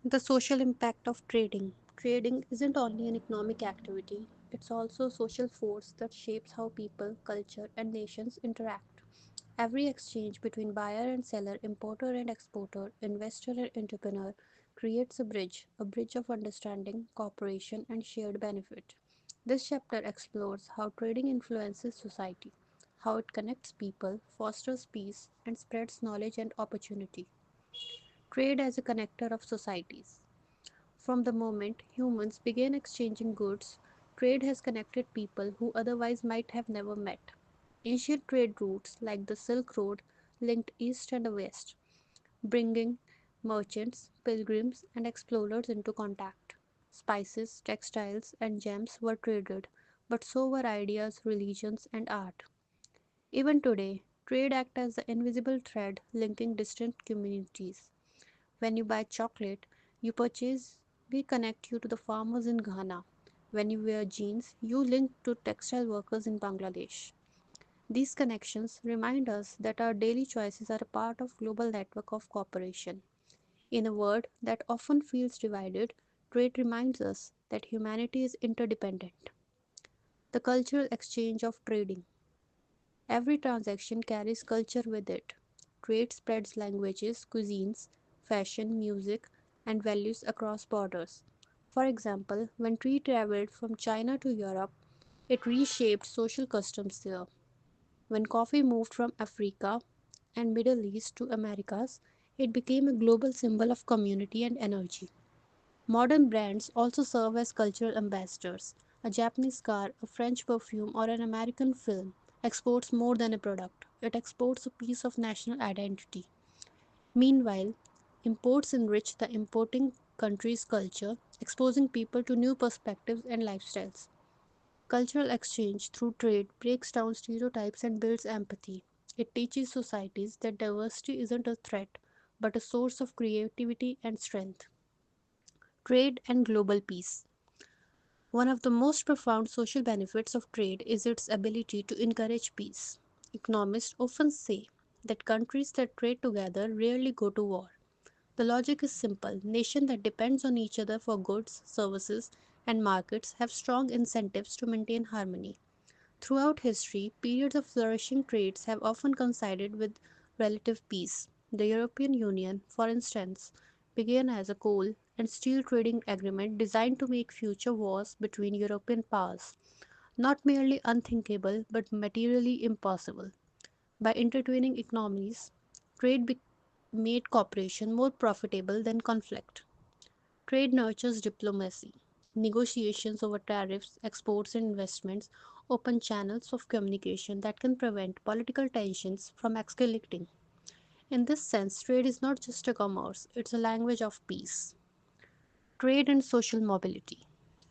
The social impact of trading. Trading isn't only an economic activity, it's also a social force that shapes how people, culture, and nations interact. Every exchange between buyer and seller, importer and exporter, investor and entrepreneur creates a bridge of understanding, cooperation, and shared benefit. This chapter explores how trading influences society, how it connects people, fosters peace, and spreads knowledge and opportunity. Trade as a connector of societies. From the moment humans began exchanging goods, trade has connected people who otherwise might have never met. Ancient trade routes like the Silk Road linked East and West, bringing merchants, pilgrims, and explorers into contact. Spices, textiles, and gems were traded, but so were ideas, religions, and art. Even today, trade acts as the invisible thread linking distant communities. When you buy chocolate, you purchase, we connect you to the farmers in Ghana. When you wear jeans, you link to textile workers in Bangladesh. These connections remind us that our daily choices are a part of global network of cooperation. In a world that often feels divided, trade reminds us that humanity is interdependent. The cultural exchange of trading. Every transaction carries culture with it. Trade spreads languages, cuisines, fashion, music, and values across borders. For example, when tea traveled from China to Europe, it reshaped social customs there. When coffee moved from Africa and Middle East to Americas, it became a global symbol of community and energy. Modern brands also serve as cultural ambassadors. A Japanese car, a French perfume, or an American film exports more than a product. It exports a piece of national identity. Meanwhile, imports enrich the importing country's culture, exposing people to new perspectives and lifestyles. Cultural exchange through trade breaks down stereotypes and builds empathy. It teaches societies that diversity isn't a threat, but a source of creativity and strength. Trade and global peace. One of the most profound social benefits of trade is its ability to encourage peace. Economists often say that countries that trade together rarely go to war. The logic is simple. Nations that depend on each other for goods, services, and markets have strong incentives to maintain harmony. Throughout history, periods of flourishing trades have often coincided with relative peace. The European Union, for instance, began as a coal and steel trading agreement designed to make future wars between European powers not merely unthinkable but materially impossible. By intertwining economies, trade made cooperation more profitable than conflict. Trade nurtures diplomacy. Negotiations over tariffs, exports, and investments open channels of communication that can prevent political tensions from escalating. In this sense, trade is not just a commerce, it's a language of peace. Trade and social mobility.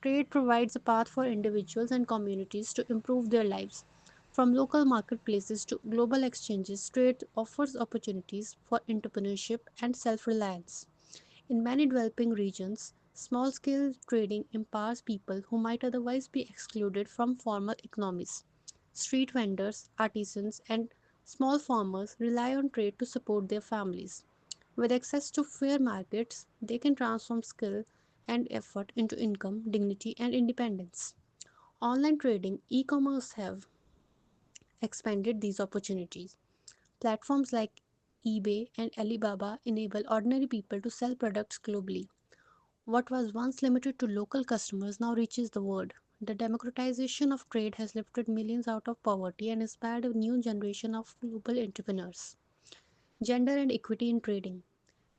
Trade provides a path for individuals and communities to improve their lives. From local marketplaces to global exchanges, trade offers opportunities for entrepreneurship and self reliance. In many developing regions, small scale trading empowers people who might otherwise be excluded from formal economies. Street vendors, artisans, and small farmers rely on trade to support their families. With access to fair markets, they can transform skill and effort into income, dignity, and independence. Online trading, e commerce have expanded these opportunities. Platforms like eBay and Alibaba enable ordinary people to sell products globally. What was once limited to local customers now reaches the world. The democratization of trade has lifted millions out of poverty and inspired a new generation of global entrepreneurs. Gender and equity in trading.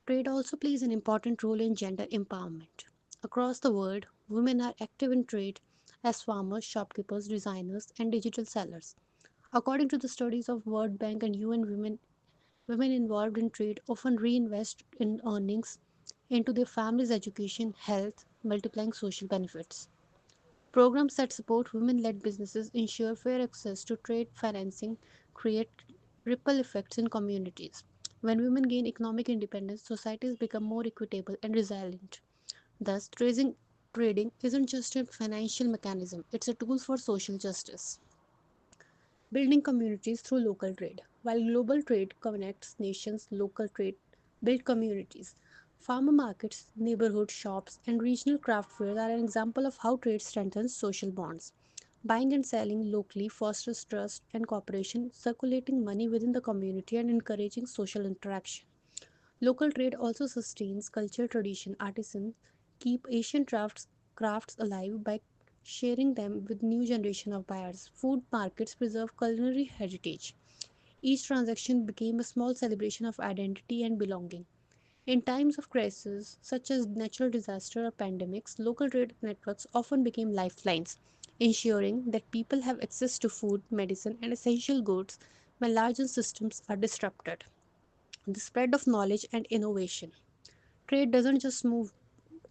Trade also plays an important role in gender empowerment. Across the world, women are active in trade as farmers, shopkeepers, designers, and digital sellers. According to the studies of World Bank and UN women involved in trade often reinvest in earnings into their family's education, health, multiplying social benefits. Programs that support women led businesses ensure fair access to trade financing, create ripple effects in communities. When women gain economic independence, societies become more equitable and resilient. Thus, trading isn't just a financial mechanism, it's a tool for social justice. Building communities through local trade. While global trade connects nations, local trade build communities. Farmer markets, neighborhood shops, and regional craft fairs are an example of how trade strengthens social bonds. Buying and selling locally fosters trust and cooperation, circulating money within the community and encouraging social interaction. Local trade also sustains cultural tradition. Artisans keep ancient crafts alive by sharing them with new generation of buyers. Food markets preserve culinary heritage. Each transaction became a small celebration of identity and belonging. In times of crisis, such as natural disaster or pandemics, local trade networks often became lifelines, ensuring that people have access to food, medicine, and essential goods when larger systems are disrupted. The spread of knowledge and innovation. Trade doesn't just move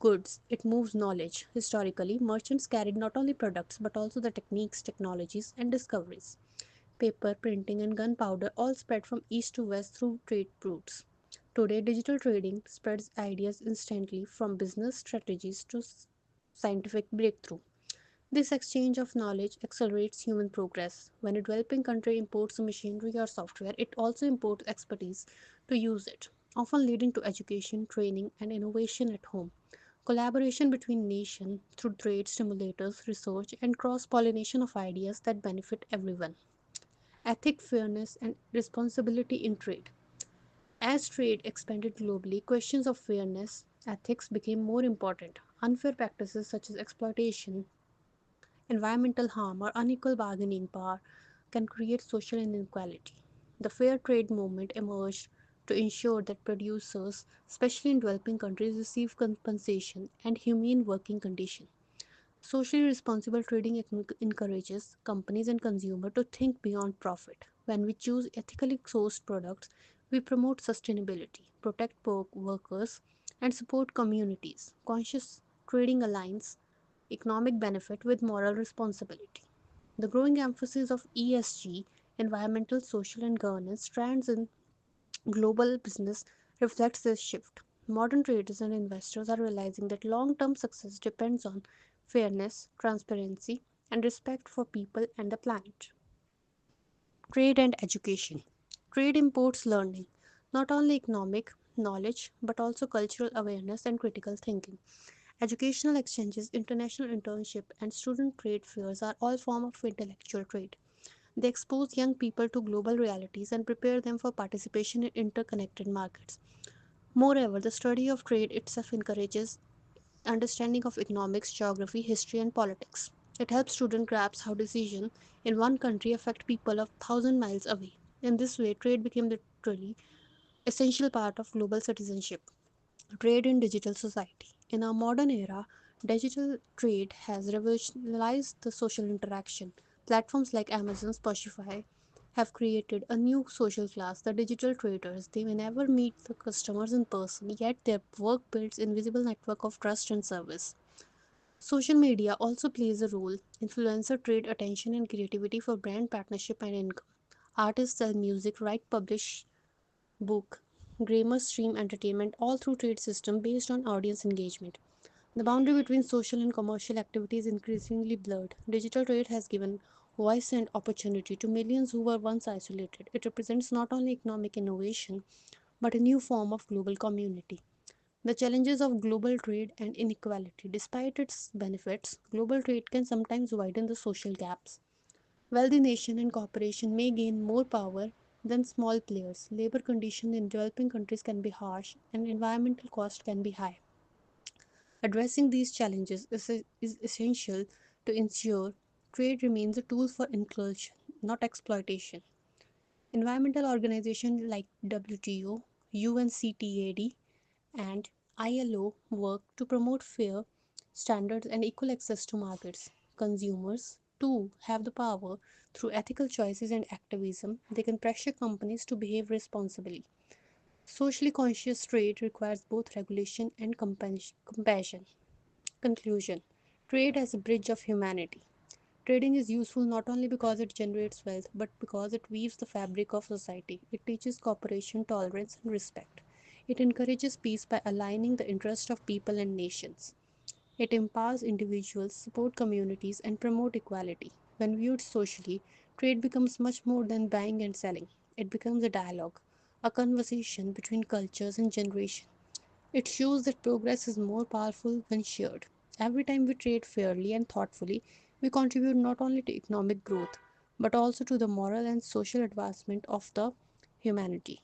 goods, it moves knowledge. Historically, merchants carried not only products but also the techniques, technologies, and discoveries. Paper, printing, and gunpowder all spread from east to west through trade routes. Today, digital trading spreads ideas instantly from business strategies to scientific breakthrough. This exchange of knowledge accelerates human progress. When a developing country imports a machinery or software, it also imports expertise to use it, often leading to education, training, and innovation at home. Collaboration between nations through trade stimulators, research, and cross pollination of ideas that benefit everyone. Ethic, fairness, and responsibility in trade. As trade expanded globally, questions of fairness, ethics became more important. Unfair practices such as exploitation, environmental harm, or unequal bargaining power can create social inequality. The fair trade movement emerged to ensure that producers, especially in developing countries, receive compensation and humane working conditions. Socially responsible trading encourages companies and consumers to think beyond profit. When we choose ethically sourced products, we promote sustainability, protect workers, and support communities. Conscious trading aligns economic benefit with moral responsibility. The growing emphasis of ESG, environmental, social, and governance strands in global business reflects this shift. Modern traders and investors are realizing that long term success depends on fairness, transparency, and respect for people and the planet. Trade and education. Trade imports learning, not only economic knowledge but also cultural awareness and critical thinking. Educational exchanges, international internship, and student trade fairs are all forms of intellectual trade. They expose young people to global realities and prepare them for participation in interconnected markets. Moreover, the study of trade itself encourages understanding of economics, geography, history, and politics. It helps students grasp how decisions in one country affect people of thousand miles away. In this way, trade became literally essential part of global citizenship. Trade in digital society. In our modern era, digital trade has revolutionized the social interaction. Platforms like Amazon, Spotify have created a new social class, the digital traders. They may never meet the customers in person, yet their work builds invisible network of trust and service. Social media also plays a role. Influencer trade attention and creativity for brand partnership and income. Artists sell music, write, publish book, gamers stream entertainment all through trade system based on audience engagement. The boundary between social and commercial activity is increasingly blurred. Digital trade has given voice and opportunity to millions who were once isolated. It represents not only economic innovation but a new form of global community. The challenges of global trade and inequality. Despite its benefits, global trade can sometimes widen the social gaps. Wealthy nations and corporations may gain more power than small players. Labor conditions in developing countries can be harsh and environmental costs can be high. Addressing these challenges is essential to ensure trade remains a tool for inclusion, not exploitation. Environmental organizations like WTO, UNCTAD, and ILO work to promote fair standards and equal access to markets. Consumers, too, have the power through ethical choices and activism. They can pressure companies to behave responsibly. Socially conscious trade requires both regulation and compassion. Conclusion. Trade as a bridge of humanity. Trading is useful not only because it generates wealth, but because it weaves the fabric of society. It teaches cooperation, tolerance, and respect. It encourages peace by aligning the interests of people and nations. It empowers individuals, supports communities, and promotes equality. When viewed socially, trade becomes much more than buying and selling. It becomes a dialogue, a conversation between cultures and generations. It shows that progress is more powerful when shared. Every time we trade fairly and thoughtfully, we contribute not only to economic growth but also to the moral and social advancement of the humanity.